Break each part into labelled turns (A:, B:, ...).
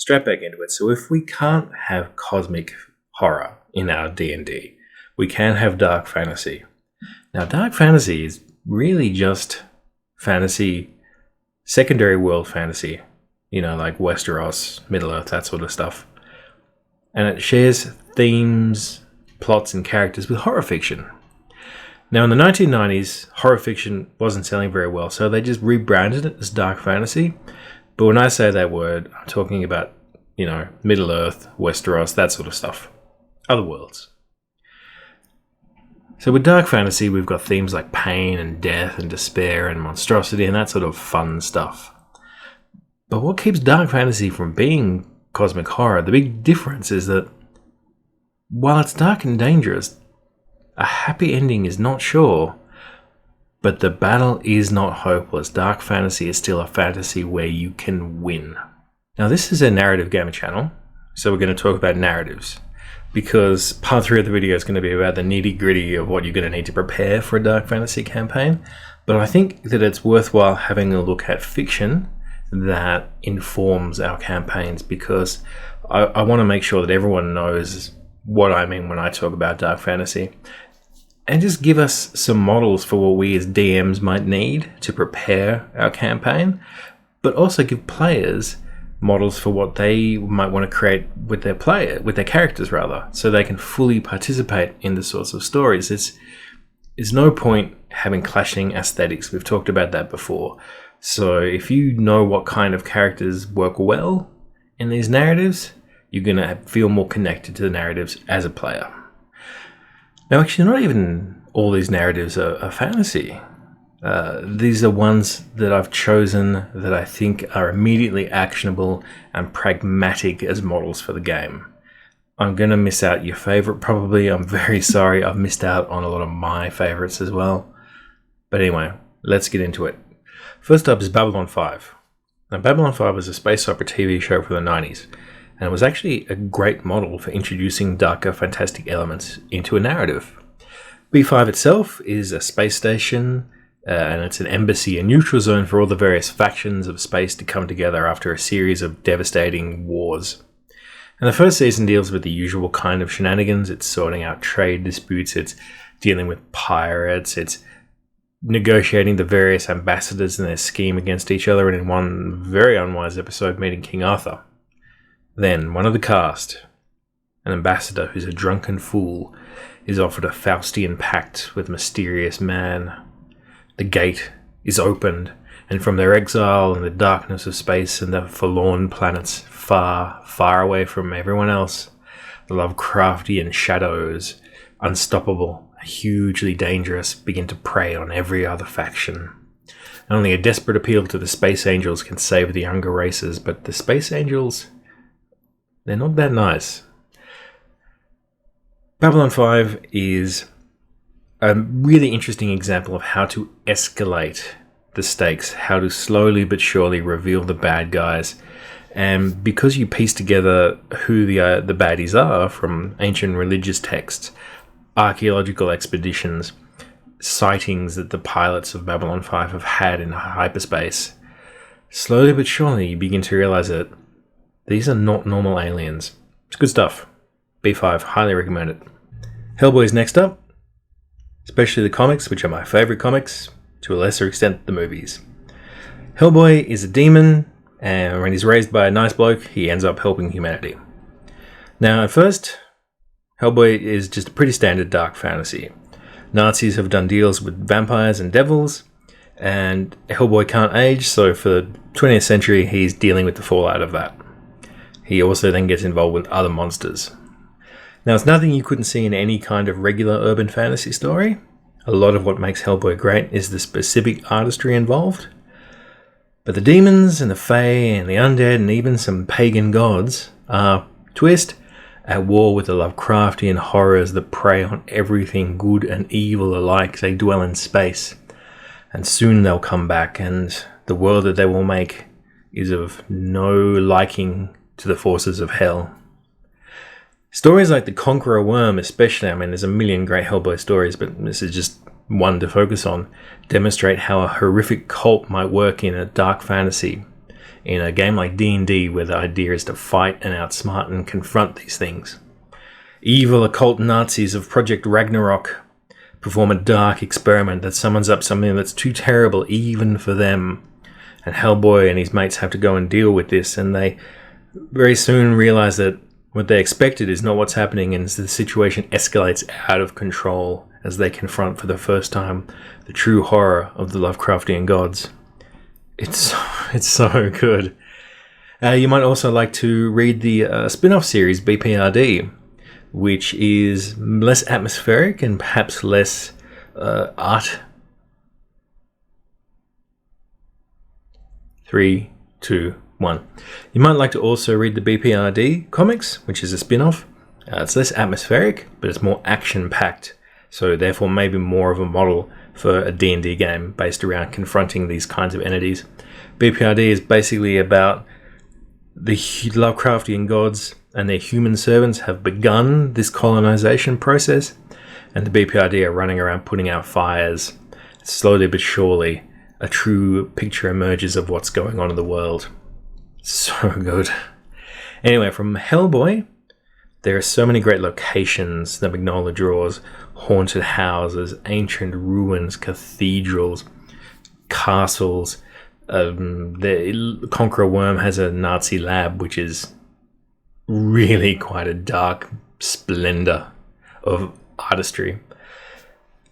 A: strap back into it. So if we can't have cosmic horror in our D&D, we can have dark fantasy. Now, dark fantasy is really just fantasy, secondary world fantasy, like Westeros, Middle-earth, that sort of stuff. And it shares themes, plots, and characters with horror fiction. Now, in the 1990s, horror fiction wasn't selling very well, so they just rebranded it as dark fantasy. But when I say that word, I'm talking about, Middle-earth, Westeros, that sort of stuff. Other worlds. So with dark fantasy, we've got themes like pain and death and despair and monstrosity and that sort of fun stuff. But what keeps dark fantasy from being cosmic horror, the big difference is that while it's dark and dangerous, a happy ending is not sure, but the battle is not hopeless. Dark fantasy is still a fantasy where you can win. Now, this is a narrative gamer channel, so we're going to talk about narratives, because part 3 of the video is going to be about the nitty-gritty of what you're going to need to prepare for a dark fantasy campaign. But I think that it's worthwhile having a look at fiction that informs our campaigns, because I want to make sure that everyone knows what I mean when I talk about dark fantasy, and just give us some models for what we as DMs might need to prepare our campaign, but also give players models for what they might want to create with their characters, so they can fully participate in the sorts of stories. It's no point having clashing aesthetics. We've talked about that before. So if you know what kind of characters work well in these narratives, you're going to feel more connected to the narratives as a player. Now, actually, not even all these narratives are fantasy. These are ones that I've chosen that I think are immediately actionable and pragmatic as models for the game. I'm going to miss out your favorite, probably. I'm very sorry. I've missed out on a lot of my favorites as well. But anyway, let's get into it. First up is Babylon 5. Now, Babylon 5 was a space opera TV show from the 90s, and it was actually a great model for introducing darker, fantastic elements into a narrative. B5 itself is a space station, and it's an embassy, a neutral zone for all the various factions of space to come together after a series of devastating wars. And the first season deals with the usual kind of shenanigans. It's sorting out trade disputes, it's dealing with pirates, it's negotiating the various ambassadors and their scheme against each other, and in one very unwise episode, meeting King Arthur. Then, one of the cast, an ambassador who's a drunken fool, is offered a Faustian pact with a mysterious man. The gate is opened, and from their exile in the darkness of space and the forlorn planets far, far away from everyone else, the Lovecraftian shadows, unstoppable, hugely dangerous, begin to prey on every other faction. Only a desperate appeal to the Space Angels can save the younger races, but the Space Angels, they're not that nice. Babylon 5 is a really interesting example of how to escalate the stakes, how to slowly but surely reveal the bad guys. And because you piece together who the baddies are from ancient religious texts, archaeological expeditions, sightings that the pilots of Babylon 5 have had in hyperspace, slowly but surely you begin to realize that these are not normal aliens. It's good stuff. B5, highly recommend it. Hellboy's next up, especially the comics, which are my favourite comics, to a lesser extent the movies. Hellboy is a demon, and when he's raised by a nice bloke, he ends up helping humanity. Now, at first, Hellboy is just a pretty standard dark fantasy. Nazis have done deals with vampires and devils, and Hellboy can't age, so for the 20th century, he's dealing with the fallout of that. He also then gets involved with other monsters. Now, it's nothing you couldn't see in any kind of regular urban fantasy story. A lot of what makes Hellboy great is the specific artistry involved. But the demons and the fae and the undead and even some pagan gods are, twist, at war with the Lovecraftian horrors that prey on everything good and evil alike. They dwell in space. And soon they'll come back, and the world that they will make is of no liking to the forces of hell. Stories like The Conqueror Worm especially, there's a million great Hellboy stories, but this is just one to focus on, demonstrate how a horrific cult might work in a dark fantasy. in a game like D&D, where the idea is to fight and outsmart and confront these things. Evil occult Nazis of Project Ragnarok perform a dark experiment that summons up something that's too terrible even for them. And Hellboy and his mates have to go and deal with this, and they very soon realize that what they expected is not what's happening, and the situation escalates out of control as they confront for the first time the true horror of the Lovecraftian gods. It's so good. You might also like to read the spin-off series BPRD, which is less atmospheric and perhaps less art. 3, 2, 1. You might like to also read the BPRD comics, which is a spin-off. It's less atmospheric, but it's more action-packed, so therefore maybe more of a model for a D&D game based around confronting these kinds of entities. BPRD is basically about the Lovecraftian gods and their human servants have begun this colonization process, and the BPRD are running around putting out fires. Slowly but surely, a true picture emerges of what's going on in the world. So good. Anyway, from Hellboy, there are so many great locations that Mignola draws. Haunted houses, ancient ruins, cathedrals, castles. The Conqueror Worm has a Nazi lab, which is really quite a dark splendor of artistry.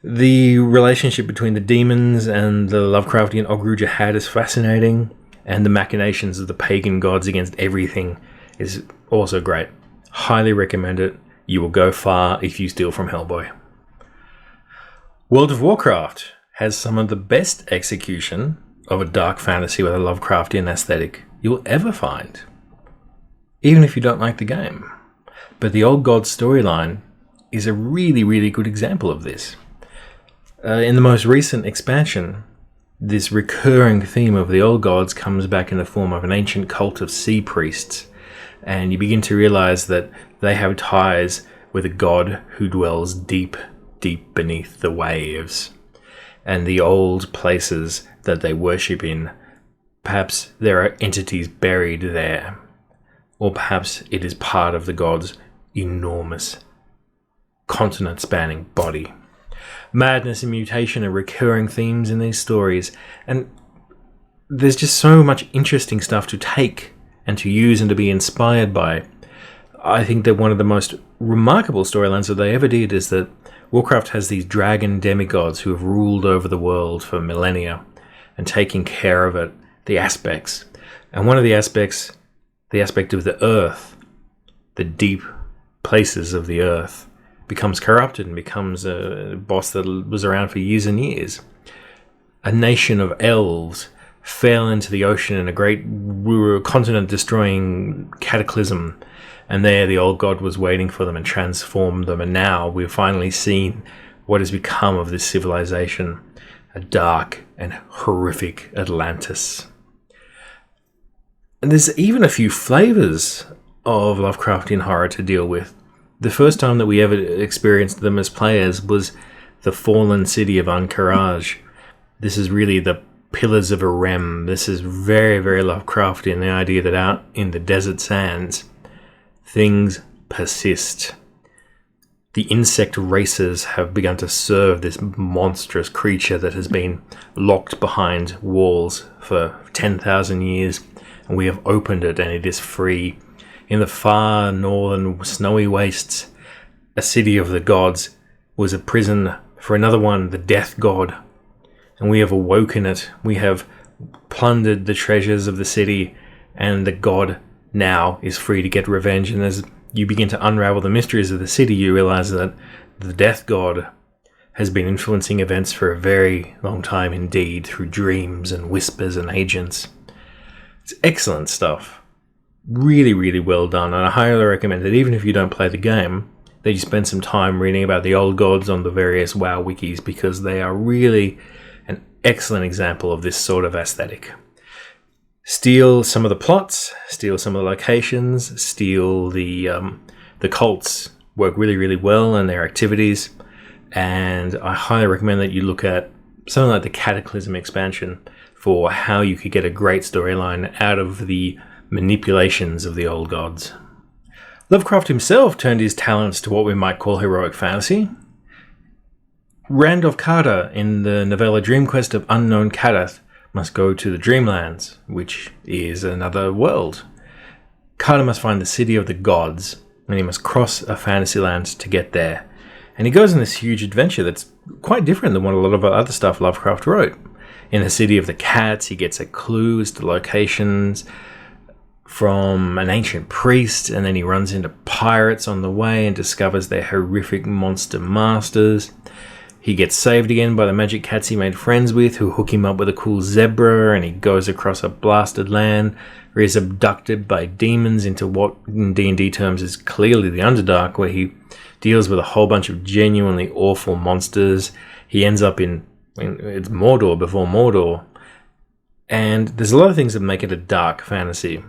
A: The relationship between the demons and the Lovecraftian Ogru Jihad is fascinating, and the machinations of the pagan gods against everything is also great. Highly recommend it. You will go far if you steal from Hellboy. World of Warcraft has some of the best execution of a dark fantasy with a Lovecraftian aesthetic you'll ever find, even if you don't like the game. But the Old Gods storyline is a really, really good example of this. In the most recent expansion, this recurring theme of the Old Gods comes back in the form of an ancient cult of sea priests, and you begin to realize that they have ties with a god who dwells deep, deep beneath the waves, and the old places that they worship in. Perhaps there are entities buried there, or perhaps it is part of the god's enormous, continent-spanning body. Madness and mutation are recurring themes in these stories, and there's just so much interesting stuff to take and to use and to be inspired by. I think that one of the most remarkable storylines that they ever did is that Warcraft has these dragon demigods who have ruled over the world for millennia and taking care of it, the aspects. And one of the aspects, the aspect of the earth, the deep places of the earth, becomes corrupted and becomes a boss that was around for years and years. A nation of elves fell into the ocean in a great continent-destroying cataclysm, and there the old god was waiting for them and transformed them, and now we've finally seen what has become of this civilization, a dark and horrific Atlantis. And there's even a few flavors of Lovecraftian horror to deal with. The first time that we ever experienced them as players was the fallen city of Ankaraj. This is really the pillars of Arem. This is very, very Lovecraftian, the idea that out in the desert sands, things persist. The insect races have begun to serve this monstrous creature that has been locked behind walls for 10,000 years, and we have opened it and it is free. In the far northern snowy wastes, a city of the gods was a prison for another one, the death god. And we have awoken it. We have plundered the treasures of the city, and the god now is free to get revenge. And as you begin to unravel the mysteries of the city, you realize that the death god has been influencing events for a very long time indeed, through dreams and whispers and agents. It's excellent stuff. Really, really well done, and I highly recommend it, even if you don't play the game, that you spend some time reading about the old gods on the various WoW wikis, because they are really an excellent example of this sort of aesthetic. Steal some of the plots, steal some of the locations, steal the cults work really, really well and their activities, and I highly recommend that you look at something like the Cataclysm expansion for how you could get a great storyline out of the manipulations of the old gods. Lovecraft himself turned his talents to what we might call heroic fantasy. Randolph Carter in the novella Dream Quest of Unknown Kadath must go to the Dreamlands, which is another world. Carter must find the city of the gods, and he must cross a fantasy land to get there. And he goes on this huge adventure that's quite different than what a lot of other stuff Lovecraft wrote. In the city of the cats, he gets a clue as to locations from an ancient priest, and then he runs into pirates on the way and discovers their horrific monster masters. He gets saved again by the magic cats he made friends with, who hook him up with a cool zebra, and he goes across a blasted land where he's abducted by demons into what in D&D terms is clearly the Underdark, where he deals with a whole bunch of genuinely awful monsters. He ends up in it's Mordor before Mordor, and there's a lot of things that make it a dark fantasy,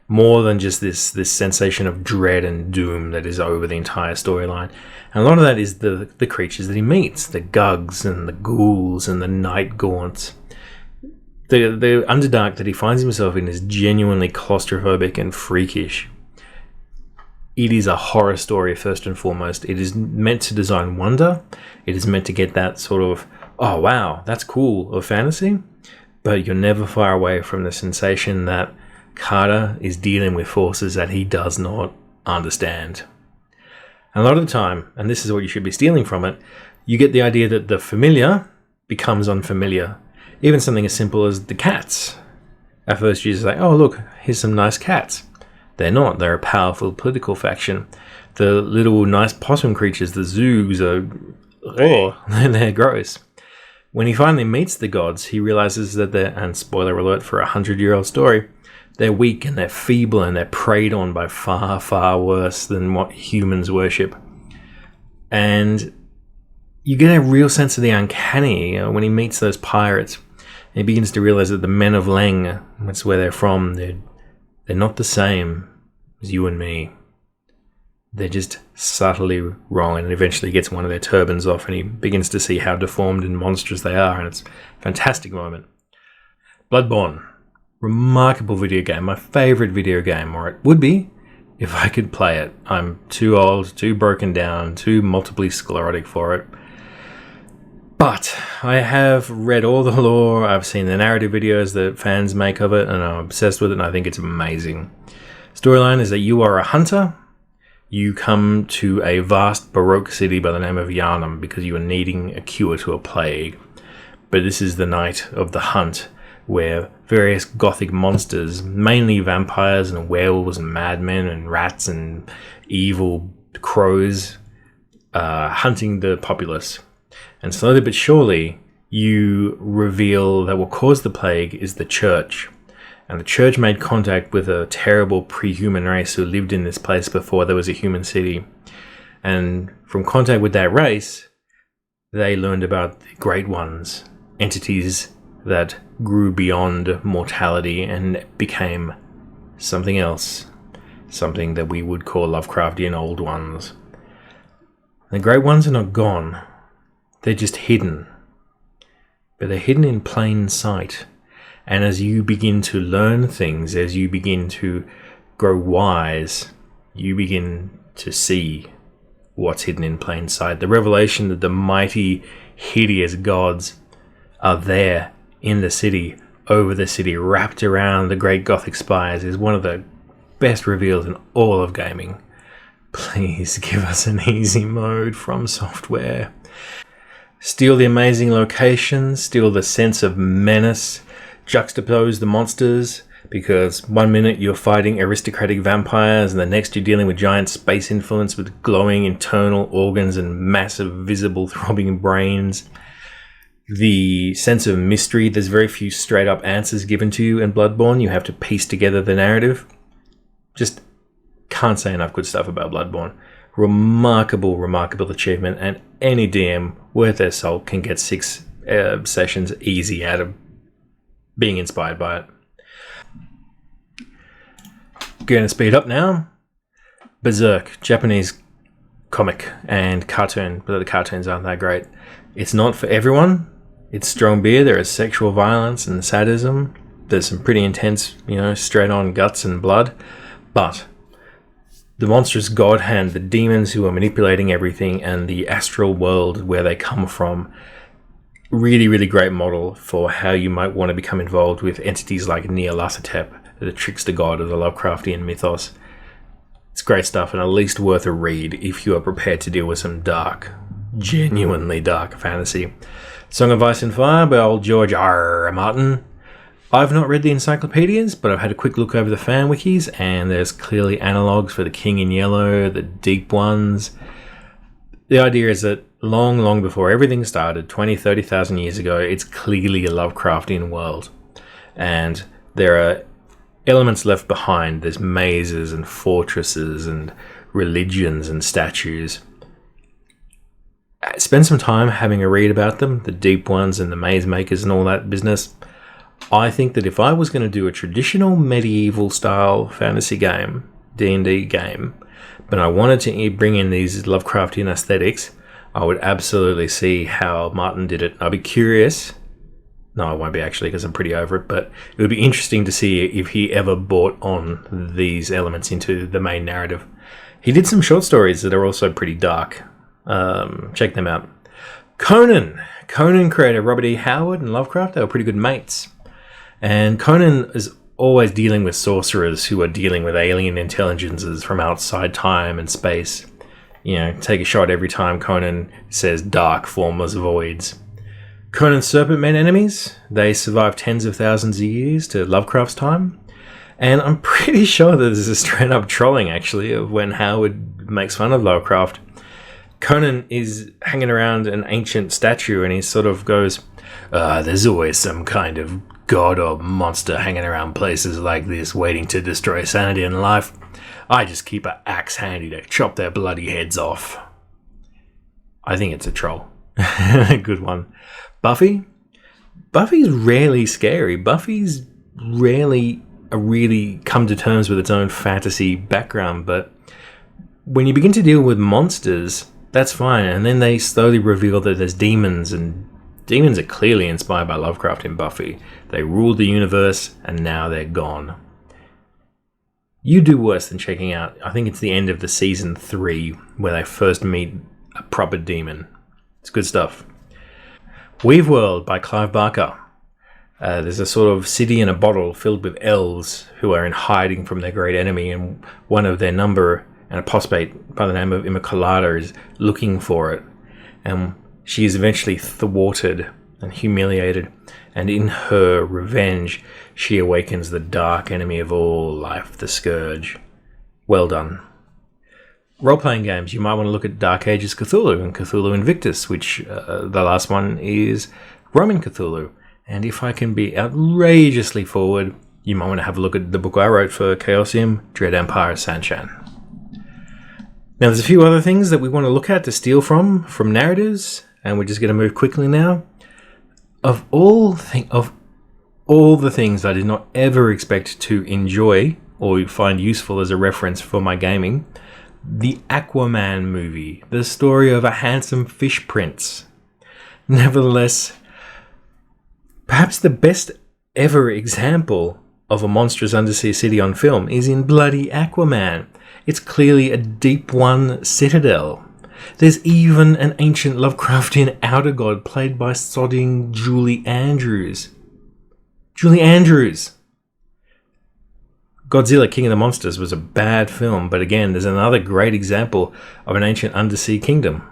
A: more than just this sensation of dread and doom that is over the entire storyline. And a lot of that is the creatures that he meets, the Gugs and the ghouls and the night gaunts. The Underdark that he finds himself in is genuinely claustrophobic and freakish. It is a horror story first and foremost. It is meant to design wonder. It is meant to get that sort of, oh wow, that's cool, of fantasy. But you're never far away from the sensation that Carter is dealing with forces that he does not understand. And a lot of the time, and this is what you should be stealing from it, you get the idea that the familiar becomes unfamiliar. Even something as simple as the cats. At first you're just like, oh look, here's some nice cats. They're not. They're a powerful political faction. The little nice possum creatures, the zoogs, they're gross. When he finally meets the gods, he realizes that they're, and spoiler alert for a 100-year-old story, they're weak and they're feeble and they're preyed on by far, far worse than what humans worship. And you get a real sense of the uncanny when he meets those pirates. And he begins to realize that the men of Leng, that's where they're from, they're not the same as you and me. They're just subtly wrong, and eventually gets one of their turbans off and he begins to see how deformed and monstrous they are, and it's a fantastic moment. Bloodborne. Remarkable video game. My favourite video game, or it would be if I could play it. I'm too old, too broken down, too multiply sclerotic for it. But I have read all the lore, I've seen the narrative videos that fans make of it, and I'm obsessed with it, and I think it's amazing. Storyline is that you are a hunter. You come to a vast Baroque city by the name of Yharnam because you are needing a cure to a plague. But this is the night of the hunt, where various gothic monsters, mainly vampires and werewolves and madmen and rats and evil crows, are hunting the populace. And slowly but surely, you reveal that what caused the plague is the church. And the church made contact with a terrible pre-human race who lived in this place before there was a human city. And from contact with that race, they learned about the Great Ones, entities that grew beyond mortality and became something else, something that we would call Lovecraftian Old Ones. The Great Ones are not gone. They're just hidden. But they're hidden in plain sight. And as you begin to learn things, as you begin to grow wise, you begin to see what's hidden in plain sight. The revelation that the mighty, hideous gods are there in the city, over the city, wrapped around the great Gothic spires is one of the best reveals in all of gaming. Please give us an easy mode from software. Steal the amazing locations, steal the sense of menace, juxtapose the monsters, because one minute you're fighting aristocratic vampires and the next you're dealing with giant space influence with glowing internal organs and massive visible throbbing brains. The sense of mystery, there's very few straight up answers given to you in Bloodborne. You have to piece together the narrative. Just can't say enough good stuff about Bloodborne. Remarkable, remarkable achievement, and any DM worth their salt can get 6 sessions easy out of being inspired by it. Going to speed up now. Berserk, Japanese comic and cartoon, but the cartoons aren't that great. It's not for everyone. It's strong beer. There is sexual violence and sadism. There's some pretty intense, straight on guts and blood. But the monstrous god hand, the demons who are manipulating everything, and the astral world where they come from, really, really great model for how you might want to become involved with entities like Nyarlathotep, the trickster god of the Lovecraftian mythos. It's great stuff, and at least worth a read if you are prepared to deal with some dark, genuinely dark fantasy. Song of Ice and Fire by old George R. R. Martin. I've not read the encyclopedias, but I've had a quick look over the fan wikis, and there's clearly analogues for the King in Yellow, the Deep Ones. The idea is that long, long before everything started, 20, 30,000 years ago, it's clearly a Lovecraftian world. And there are elements left behind. There's mazes and fortresses and religions and statues. Spend some time having a read about them, the Deep Ones and the Maze Makers and all that business. I think that if I was going to do a traditional medieval style fantasy game, D&D game, but I wanted to bring in these Lovecraftian aesthetics, I would absolutely see how Martin did it. I'd be curious. No, I won't be actually, because I'm pretty over it, but it would be interesting to see if he ever brought on these elements into the main narrative. He did some short stories that are also pretty dark. Check them out. Conan creator Robert E. Howard and Lovecraft, they were pretty good mates. And Conan is always dealing with sorcerers who are dealing with alien intelligences from outside time and space. Take a shot every time Conan says dark, formless voids. Conan's serpent men enemies, they survived tens of thousands of years to Lovecraft's time. And I'm pretty sure that there's a straight up trolling, actually, of when Howard makes fun of Lovecraft. Conan is hanging around an ancient statue and he sort of goes, there's always some kind of god or monster hanging around places like this waiting to destroy sanity and life. I just keep an axe handy to chop their bloody heads off. I think it's a troll. Good one. Buffy's rarely scary. Buffy's rarely really come to terms with its own fantasy background, but when you begin to deal with monsters, that's fine. And then they slowly reveal that there's demons, and demons are clearly inspired by Lovecraft in Buffy. They ruled the universe, and now they're gone. You do worse than checking out, I think it's the end of the season 3, where they first meet a proper demon. It's good stuff. Weave World by Clive Barker. There's a sort of city in a bottle filled with elves who are in hiding from their great enemy, and one of their number, an apostate by the name of Immaculata, is looking for it. And she is eventually thwarted and humiliated, and in her revenge, she awakens the dark enemy of all life, the Scourge. Well done. Role-playing games, you might want to look at Dark Ages Cthulhu and Cthulhu Invictus, which the last one is Roman Cthulhu. And if I can be outrageously forward, you might want to have a look at the book I wrote for Chaosium, Dread Empire Sanshan. Now, there's a few other things that we want to look at to steal from narratives, and we're just going to move quickly now. Of all the things I did not ever expect to enjoy or find useful as a reference for my gaming, the Aquaman movie, the story of a handsome fish prince. Nevertheless, perhaps the best ever example of a monstrous undersea city on film is in bloody Aquaman. It's clearly a deep one citadel. There's even an ancient Lovecraftian outer god played by sodding Julie Andrews. Julie Andrews! Godzilla King of the Monsters was a bad film, but again, there's another great example of an ancient undersea kingdom.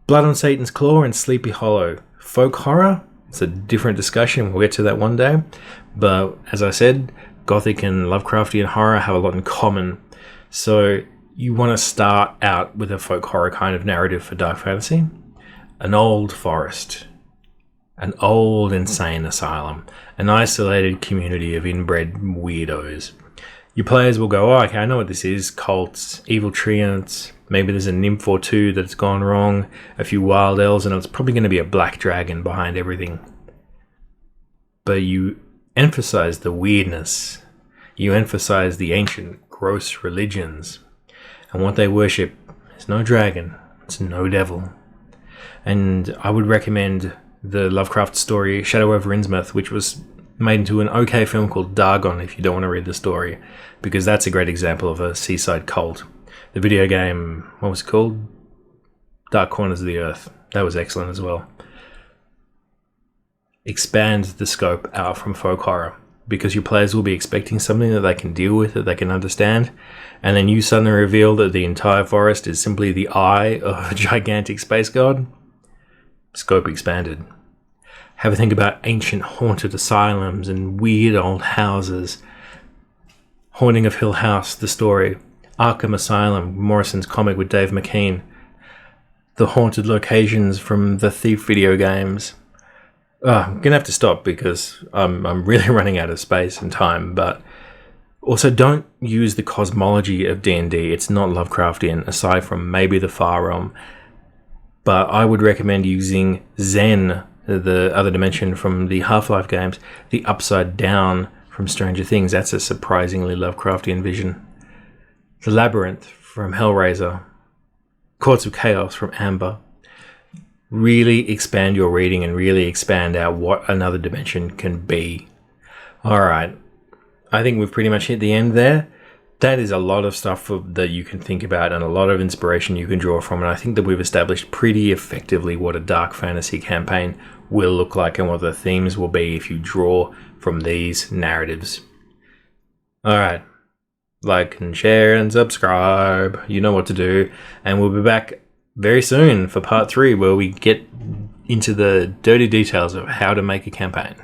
A: Blood on Satan's Claw and Sleepy Hollow. Folk horror? It's a different discussion, we'll get to that one day. But as I said, Gothic and Lovecraftian horror have a lot in common. So you want to start out with a folk horror kind of narrative for dark fantasy. An old forest. An old insane asylum. An isolated community of inbred weirdos. Your players will go, oh, okay, I know what this is. Cults, evil treants, maybe there's a nymph or two that's gone wrong, a few wild elves, and it's probably going to be a black dragon behind everything. But you emphasize the weirdness. You emphasize the ancient, gross religions. And what they worship is no dragon, it's no devil. And I would recommend the Lovecraft story Shadow over Innsmouth, which was made into an okay film called Dagon, if you don't want to read the story, because that's a great example of a seaside cult. The video game, what was it called? Dark Corners of the Earth. That was excellent as well. Expand the scope out from folk horror, because your players will be expecting something that they can deal with, that they can understand, and then you suddenly reveal that the entire forest is simply the eye of a gigantic space god. Scope expanded. Have a think about ancient haunted asylums and weird old houses. Haunting of Hill House, the story. Arkham Asylum, Morrison's comic with Dave McKean. The haunted locations from the Thief video games. I'm gonna have to stop because I'm really running out of space and time, but also don't use the cosmology of D&D. It's not Lovecraftian, aside from maybe the Far Realm. But I would recommend using Zen, the other dimension from the Half-Life games, the Upside Down from Stranger Things. That's a surprisingly Lovecraftian vision. The Labyrinth from Hellraiser. Courts of Chaos from Amber. Really expand your reading and really expand out what another dimension can be. Alright, I think we've pretty much hit the end there. That is a lot of stuff that you can think about and a lot of inspiration you can draw from, and I think that we've established pretty effectively what a dark fantasy campaign will look like and what the themes will be if you draw from these narratives. Alright, like and share and subscribe, you know what to do, and we'll be back very soon for part 3 where we get into the dirty details of how to make a campaign.